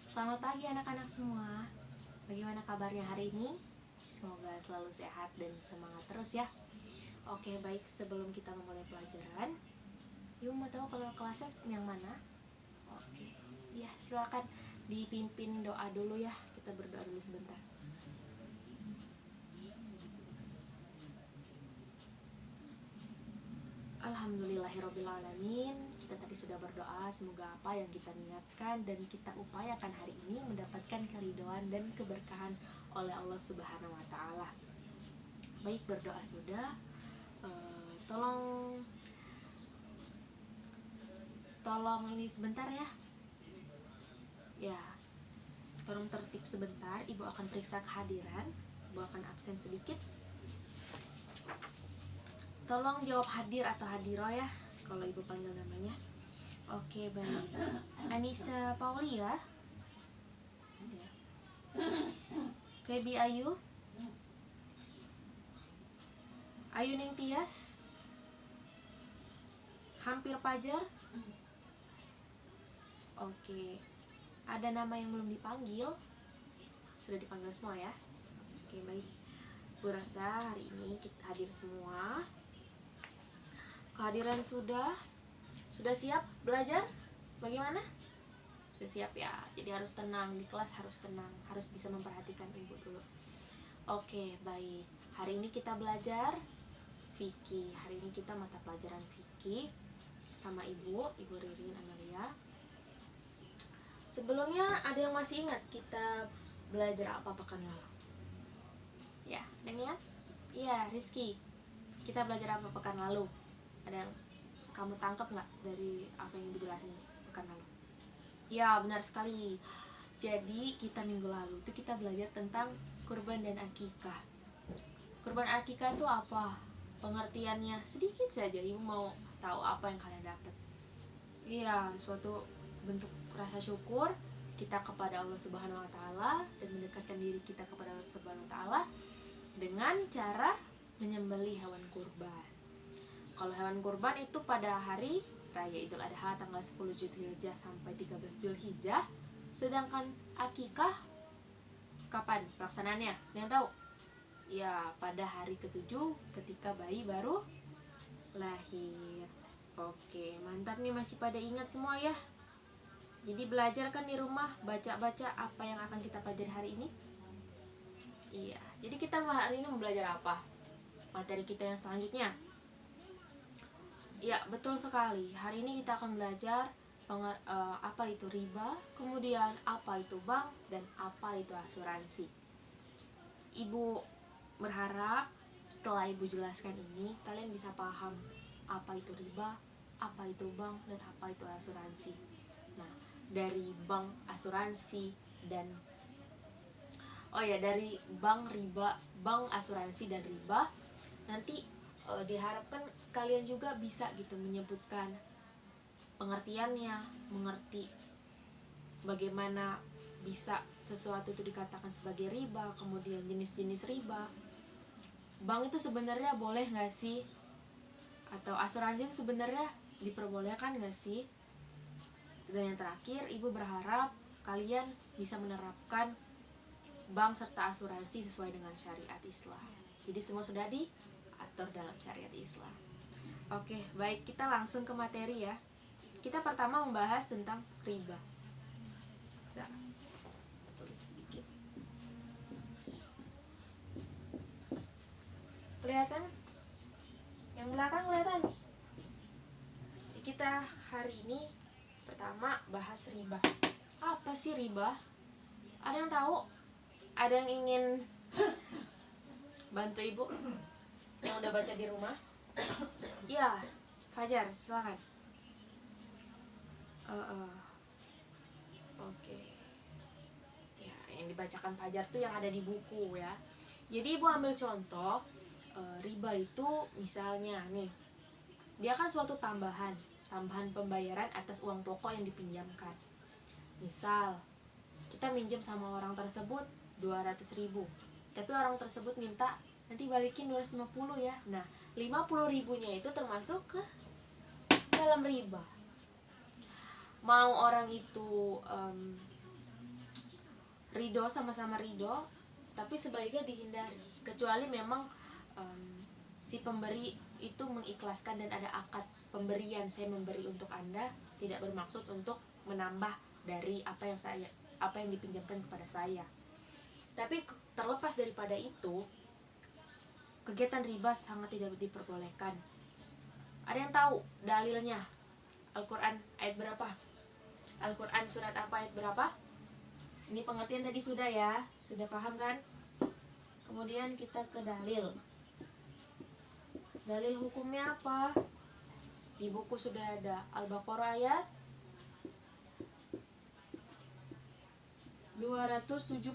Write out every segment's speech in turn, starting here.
Selamat pagi anak-anak semua. Bagaimana kabarnya hari ini? Semoga selalu sehat dan semangat terus ya. Oke, baik, sebelum kita memulai pelajaran, Ibu mau tahu kalau kelasnya yang mana? Oke, ya silakan dipimpin doa dulu ya. Kita berdoa dulu sebentar. Alhamdulillahirrabbilalamin. Kita tadi sudah berdoa, semoga apa yang kita niatkan dan kita upayakan hari ini mendapatkan keridhaan dan keberkahan oleh Allah Subhanahu wa Ta'ala. Baik, berdoa sudah. Tolong ini sebentar ya. Ya, tolong tertib sebentar. Ibu akan periksa kehadiran. Ibu akan absen sedikit. Tolong jawab hadir atau hadiro ya, kalau ibu panggil namanya. Oke, baik. Anissa Paulia, Feby Ayu, Ayu Ning Tias, Hampir Pajar. Oke, ada nama yang belum dipanggil. Sudah dipanggil semua ya. Oke, baik. Bu rasa hari ini kita hadir semua. Kehadiran sudah siap belajar? Bagaimana? Sudah siap ya. Jadi harus tenang di kelas, harus tenang, harus bisa memperhatikan ibu dulu. Oke, baik. Hari ini kita belajar fikih. Hari ini kita mata pelajaran fikih sama Ibu Ririn Amalia. Sebelumnya ada yang masih ingat kita belajar apa pekan lalu? Ya, ada yang ingat? Iya, Rizky. Kita belajar apa pekan lalu? Ada yang kamu tangkap nggak dari apa yang dijelasin pekan lalu? Ya, benar sekali. Jadi kita minggu lalu itu kita belajar tentang kurban dan akikah. Kurban akikah itu apa? Pengertiannya sedikit saja. Ibu mau tahu apa yang kalian dapat? Iya, suatu bentuk rasa syukur kita kepada Allah Subhanahu wa Ta'ala dan mendekatkan diri kita kepada Allah Subhanahu wa Ta'ala dengan cara menyembelih hewan kurban. Kalau hewan kurban itu pada hari raya Idul Adha tanggal 10 Zulhijjah sampai 13 Zulhijjah. Sedangkan akikah kapan pelaksanaannya? Yang tahu? Ya, pada hari ke-7 ketika bayi baru lahir. Oke, mantap nih, masih pada ingat semua ya. Jadi belajar kan di rumah, baca-baca apa yang akan kita pelajari hari ini. Iya, jadi kita hari ini mau belajar apa? Materi kita yang selanjutnya. Ya, betul sekali. Hari ini kita akan belajar apa itu riba, kemudian apa itu bank, dan apa itu asuransi. Ibu berharap setelah ibu jelaskan ini, kalian bisa paham apa itu riba, apa itu bank, dan apa itu asuransi. Nah, dari bank, asuransi, dan dari bank, riba, bank, asuransi, dan riba, nanti diharapkan kalian juga bisa gitu menyebutkan pengertiannya, mengerti bagaimana bisa sesuatu itu dikatakan sebagai riba, kemudian jenis-jenis riba. Bank itu sebenarnya boleh nggak sih? Atau asuransi itu sebenarnya diperbolehkan nggak sih? Dan yang terakhir, ibu berharap kalian bisa menerapkan bank serta asuransi sesuai dengan syariat Islam. Jadi semua sudah diatur dalam syariat Islam. Oke, baik, kita langsung ke materi ya. Kita pertama membahas tentang riba. Nah, tulis sedikit. Kelihatan? Yang belakang kelihatan? Kita hari ini pertama bahas riba. Apa sih riba? Ada yang tahu? Ada yang ingin bantu ibu yang udah baca di rumah? Ya, Fajar, silakan. Oke. Ya, yang dibacakan Fajar tuh yang ada di buku ya. Jadi ibu ambil contoh, riba itu misalnya nih, dia kan suatu tambahan pembayaran atas uang pokok yang dipinjamkan. Misal, kita minjem sama orang tersebut 200.000, tapi orang tersebut minta nanti balikin 250 ya. Nah, 50.000-nya itu termasuk ke dalam riba. Mau orang itu ridho, sama-sama ridho, tapi sebaiknya dihindari, kecuali memang si pemberi itu mengikhlaskan dan ada akad pemberian, saya memberi untuk Anda, tidak bermaksud untuk menambah dari apa yang dipinjamkan kepada saya. Tapi terlepas daripada itu, kegiatan riba sangat tidak diperbolehkan. Ada yang tahu dalilnya? Al-Quran ayat berapa? Al-Quran surat apa, ayat berapa? Ini pengertian tadi sudah ya, sudah paham kan? Kemudian kita ke dalil. Dalil hukumnya apa? Di buku sudah ada Al-Baqarah ayat 275.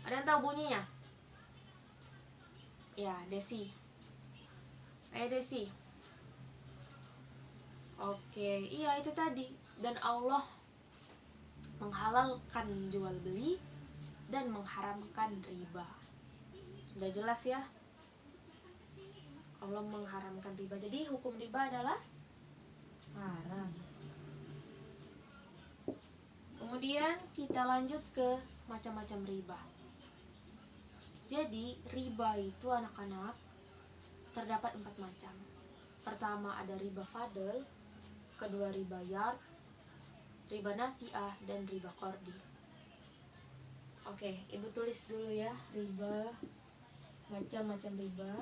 Ada yang tahu bunyinya? Ya, Desi. Ayo Desi. Oke, iya itu tadi. Dan Allah menghalalkan jual beli dan mengharamkan riba. Sudah jelas ya? Allah mengharamkan riba. Jadi hukum riba adalah haram. Kemudian kita lanjut ke macam-macam riba. Jadi riba itu anak-anak terdapat 4 macam. Pertama ada riba fadl, kedua riba yard, riba nasi'ah, dan riba qardi. Oke, ibu tulis dulu ya, riba, macam-macam riba.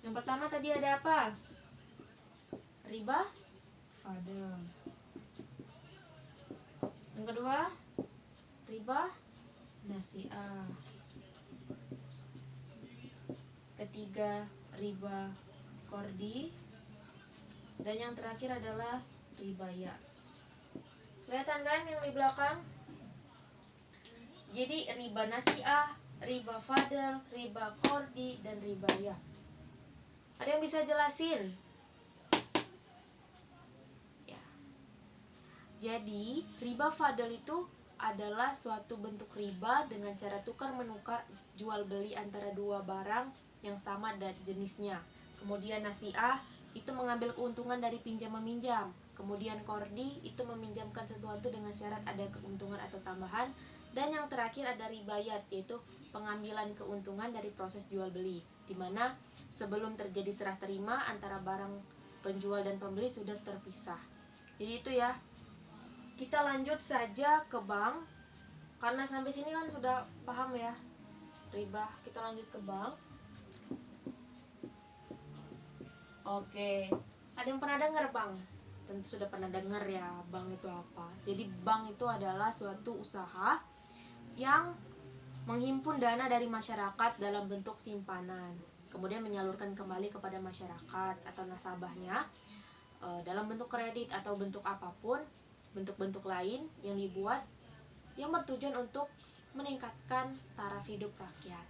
Yang pertama tadi ada apa? Riba fadl. Yang kedua riba nasi'ah. Ketiga riba qardi. Dan yang terakhir adalah riba ya. Kelihatan kan yang di belakang? Jadi riba nasi'ah, riba fadl, riba qardi, dan riba ya. Ada yang bisa jelasin? Ya. Jadi riba fadl itu adalah suatu bentuk riba dengan cara tukar menukar jual beli antara dua barang yang sama dan jenisnya. Kemudian nasi'ah itu mengambil keuntungan dari pinjam meminjam. Kemudian qardi itu meminjamkan sesuatu dengan syarat ada keuntungan atau tambahan. Dan yang terakhir ada ribayat, yaitu pengambilan keuntungan dari proses jual beli, di mana sebelum terjadi serah terima antara barang penjual dan pembeli sudah terpisah. Jadi itu ya. Kita lanjut saja ke bank, karena sampai sini kan sudah paham ya riba. Kita lanjut ke bank. Oke, ada yang pernah dengar bank? Tentu sudah pernah dengar ya, bank itu apa. Jadi bank itu adalah suatu usaha yang menghimpun dana dari masyarakat dalam bentuk simpanan, kemudian menyalurkan kembali kepada masyarakat atau nasabahnya dalam bentuk kredit atau bentuk apapun, bentuk-bentuk lain yang dibuat yang bertujuan untuk meningkatkan taraf hidup rakyat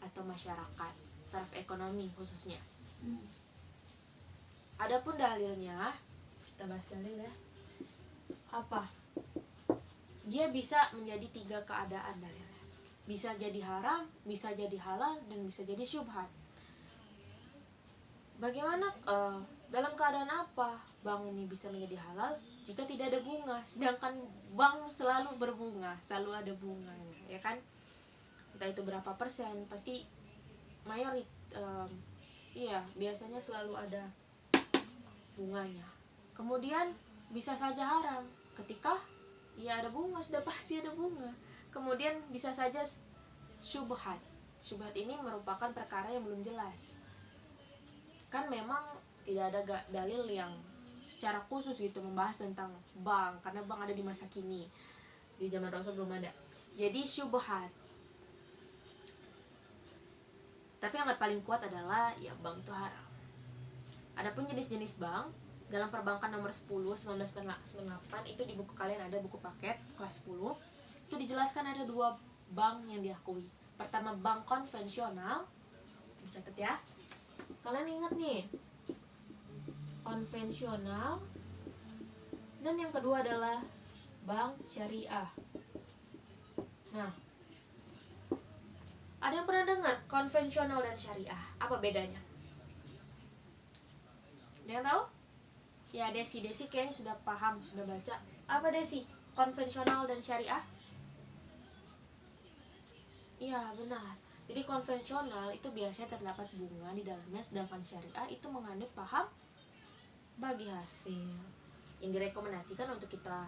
atau masyarakat, taraf ekonomi khususnya. Adapun dalilnya, kita bahas dalil ya. Apa? Dia bisa menjadi 3 keadaan dalilnya. Bisa jadi haram, bisa jadi halal, dan bisa jadi syubhat. Bagaimana dalam keadaan apa bank ini bisa menjadi halal jika tidak ada bunga? Sedangkan bank selalu berbunga, selalu ada bunganya, ya kan? Entah itu berapa persen, pasti biasanya selalu ada bunganya. Kemudian bisa saja haram ketika ya ada bunga, sudah pasti ada bunga. Kemudian bisa saja syubhat. Syubhat ini merupakan perkara yang belum jelas. Kan memang tidak ada dalil yang secara khusus gitu membahas tentang bank, karena bank ada di masa kini. Di zaman Rasul belum ada. Jadi syubhat. Tapi yang paling kuat adalah ya bank itu haram. Adapun jenis-jenis bank dalam perbankan nomor 10 1998 itu di buku kalian ada, buku paket kelas 10. Itu dijelaskan ada 2 bank yang diakui. Pertama bank konvensional. Catat ya. Kalian ingat nih. Konvensional. Dan yang kedua adalah bank syariah. Nah, ada yang pernah dengar konvensional dan syariah? Apa bedanya? Ada yang tahu? Ya, Desi kayaknya sudah paham, sudah baca. Apa Desi? Konvensional dan syariah? Iya, benar. Jadi konvensional itu biasanya terdapat bunga di dalamnya, sedangkan syariah itu mengandung paham bagi hasil. Yang direkomendasikan untuk kita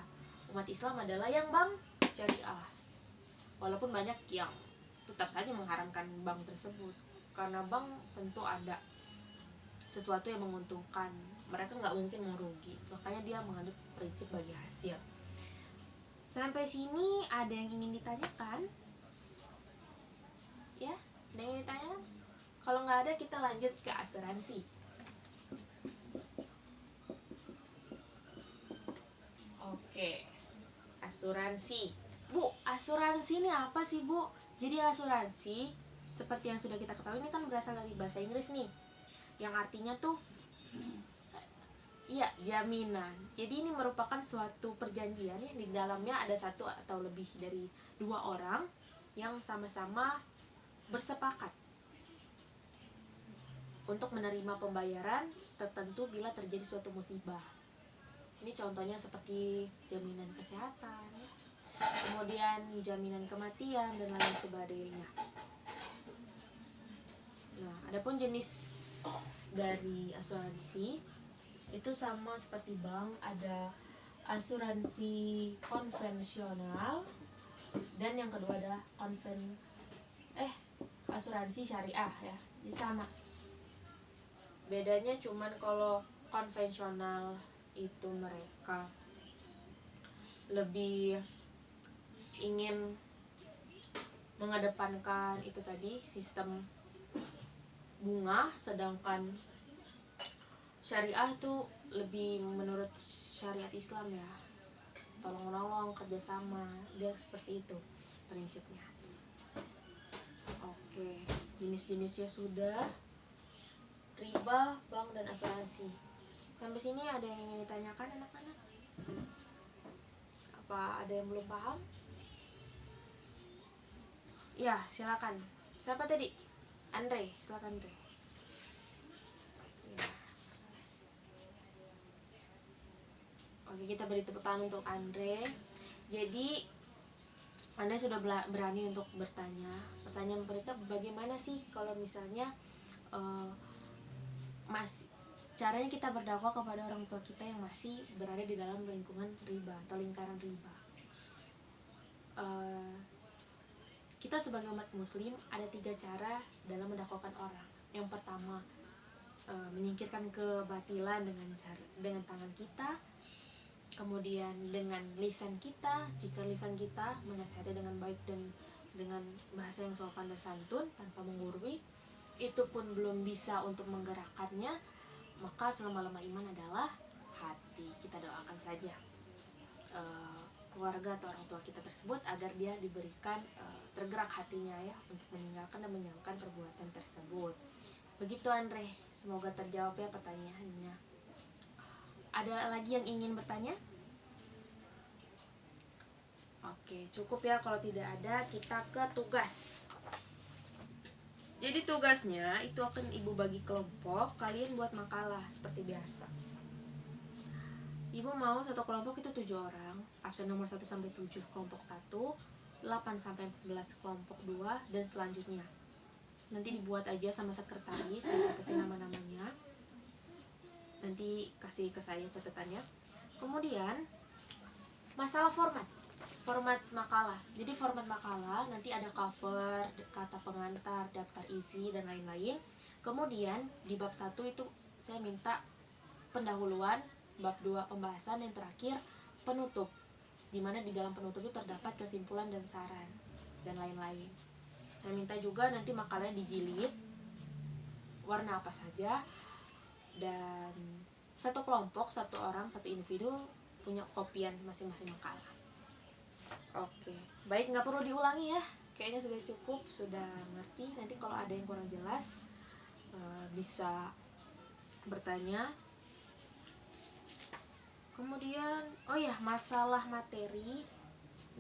umat Islam adalah yang bank syariah. Walaupun banyak yang tetap saja mengharamkan bank tersebut, karena bank tentu ada sesuatu yang menguntungkan, mereka nggak mungkin merugi, makanya dia mengandung prinsip bagi hasil. Sampai sini ada yang ingin ditanyakan? Ya, ada yang ingin ditanyakan? Kalau nggak ada, kita lanjut ke asuransi. Oke, asuransi. Bu, asuransi ini apa sih, Bu? Jadi asuransi, seperti yang sudah kita ketahui, ini kan berasal dari bahasa Inggris nih, yang artinya tuh iya, jaminan. Jadi ini merupakan suatu perjanjian ya, di dalamnya ada satu atau lebih dari dua orang yang sama-sama bersepakat untuk menerima pembayaran tertentu bila terjadi suatu musibah. Ini contohnya seperti jaminan kesehatan, kemudian jaminan kematian dan lain sebagainya. Nah, adapun jenis dari asuransi itu sama seperti bank, ada asuransi konvensional dan yang kedua adalah asuransi syariah ya. Ini sama. Bedanya cuman kalau konvensional itu mereka lebih ingin mengedepankan itu tadi sistem bunga, sedangkan syariah tuh lebih menurut syariat Islam ya, tolong menolong, kerjasama, dia seperti itu prinsipnya. Oke, jenis-jenisnya sudah, riba, bank, dan asuransi. Sampai sini ada yang ingin ditanyakan anak-anak? Apa ada yang belum paham? Ya, silakan. Siapa tadi? Andre, silakan Andre. Ya. Oke, kita beri tepuk tangan untuk Andre. Jadi Anda sudah berani untuk bertanya. Pertanyaan mereka, bagaimana sih kalau misalnya caranya kita berdakwah kepada orang tua kita yang masih berada di dalam lingkungan riba atau lingkaran riba. Kita sebagai umat muslim ada 3 cara dalam mendakwakan orang. Yang pertama, menyingkirkan kebatilan dengan tangan kita, kemudian dengan lisan kita, jika lisan kita menasihati dengan baik dan dengan bahasa yang sopan dan santun tanpa menggurui, itu pun belum bisa untuk menggerakkannya, maka selama-lama iman adalah hati. Kita doakan saja keluarga atau orang tua kita tersebut agar dia diberikan tergerak hatinya ya untuk meninggalkan dan menjauhkan perbuatan tersebut. Begitu Andre, semoga terjawab ya pertanyaannya. Ada lagi yang ingin bertanya? Oke, cukup ya. Kalau tidak ada, kita ke tugas. Jadi tugasnya itu akan Ibu bagi kelompok, kalian buat makalah seperti biasa. Ibu mau satu kelompok itu 7 orang, absen nomor 1 sampai 7 kelompok 1, 8 sampai 14 kelompok 2, dan selanjutnya. Nanti dibuat aja sama sekretaris, catetin nama-namanya. Nanti kasih ke saya catatannya. Kemudian masalah format makalah. Jadi format makalah nanti ada cover, kata pengantar, daftar isi, dan lain-lain. Kemudian di bab 1 itu saya minta pendahuluan, bab 2 pembahasan, yang terakhir penutup, dimana di dalam penutup itu terdapat kesimpulan dan saran dan lain-lain. Saya minta juga nanti makalahnya dijilid warna apa saja, dan satu kelompok, satu orang, satu individu punya kopian masing-masing makalah. Oke, baik, nggak perlu diulangi ya, kayaknya sudah cukup, sudah ngerti. Nanti kalau ada yang kurang jelas bisa bertanya. Kemudian, oh ya, masalah materi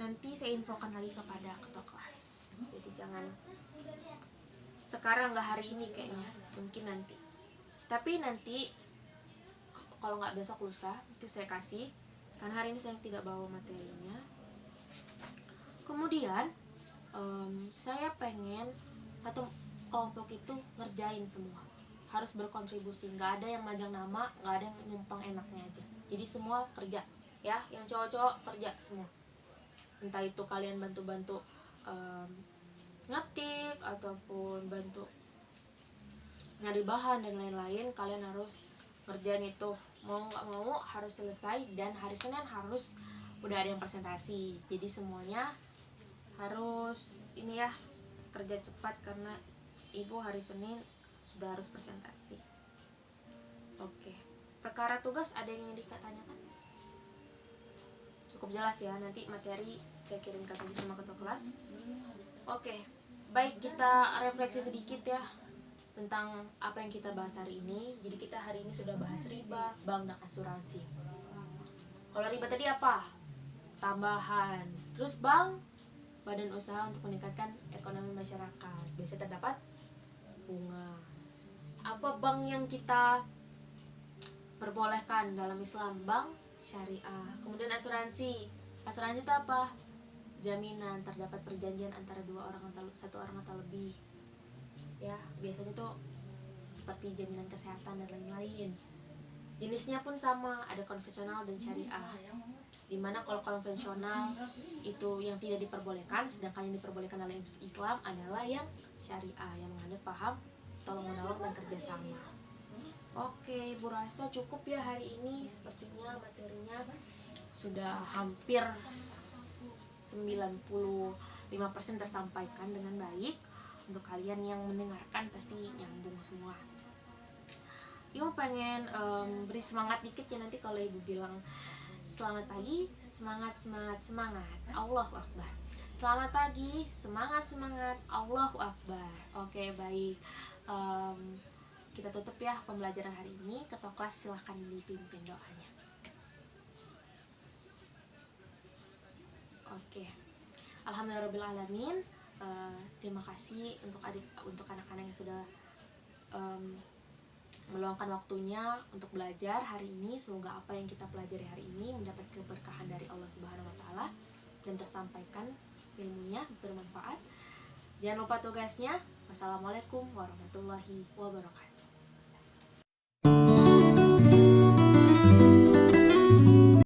nanti saya infokan lagi kepada ketua kelas. Jadi jangan sekarang, nggak hari ini kayaknya, mungkin nanti. Tapi nanti kalau nggak besok lusa nanti saya kasih, karena hari ini saya tidak bawa materinya. Kemudian saya pengen satu kelompok itu ngerjain semua, harus berkontribusi, nggak ada yang majang nama, nggak ada yang numpang enaknya aja. Jadi semua kerja ya, yang cowok-cowok kerja semua, entah itu kalian bantu-bantu ngetik ataupun bantu nyari bahan dan lain-lain, kalian harus ngerjain itu, mau nggak mau harus selesai. Dan hari Senin harus udah ada yang presentasi, jadi semuanya harus ini ya, kerja cepat karena ibu hari Senin sudah harus presentasi. Oke, perkara tugas ada yang ingin ditanyakan? Cukup jelas ya, nanti materi saya kirimkan aja sama ketua kelas. Oke, baik, kita refleksi sedikit ya tentang apa yang kita bahas hari ini. Jadi kita hari ini sudah bahas riba, bank, dan asuransi. Kalau riba tadi apa? Tambahan. Terus bank, badan usaha untuk meningkatkan ekonomi masyarakat. Biasanya terdapat bunga. Apa bank yang kita perbolehkan dalam Islam? Bank syariah. Kemudian asuransi. Asuransi itu apa? Jaminan, terdapat perjanjian antara satu orang atau lebih. Ya, biasanya tuh seperti jaminan kesehatan dan lain-lain. Jenisnya pun sama, ada konvensional dan syariah. Dimana kalau konvensional itu yang tidak diperbolehkan, sedangkan yang diperbolehkan dalam Islam adalah yang syariah, yang mengandung paham tolong menolong dan kerjasama. Oke, Bu Rasa cukup ya hari ini. Sepertinya materinya sudah hampir 95% tersampaikan dengan baik. Untuk kalian yang mendengarkan pasti nyambung semua. Ibu pengen beri semangat dikit ya nanti kalau ibu bilang selamat pagi, semangat, semangat, semangat, Allahu Akbar. Selamat pagi, semangat, semangat, Allahu Akbar. Oke, baik. Kita tutup ya pembelajaran hari ini. Ketua kelas silahkan dipimpin doanya. Oke. Alhamdulillahirobbilalamin. Terima kasih untuk anak-anak yang sudah meluangkan waktunya untuk belajar hari ini. Semoga apa yang kita pelajari hari ini mendapat keberkahan dari Allah Subhanahu wa taala dan tersampaikan ilmunya bermanfaat. Jangan lupa tugasnya. Wassalamualaikum warahmatullahi wabarakatuh.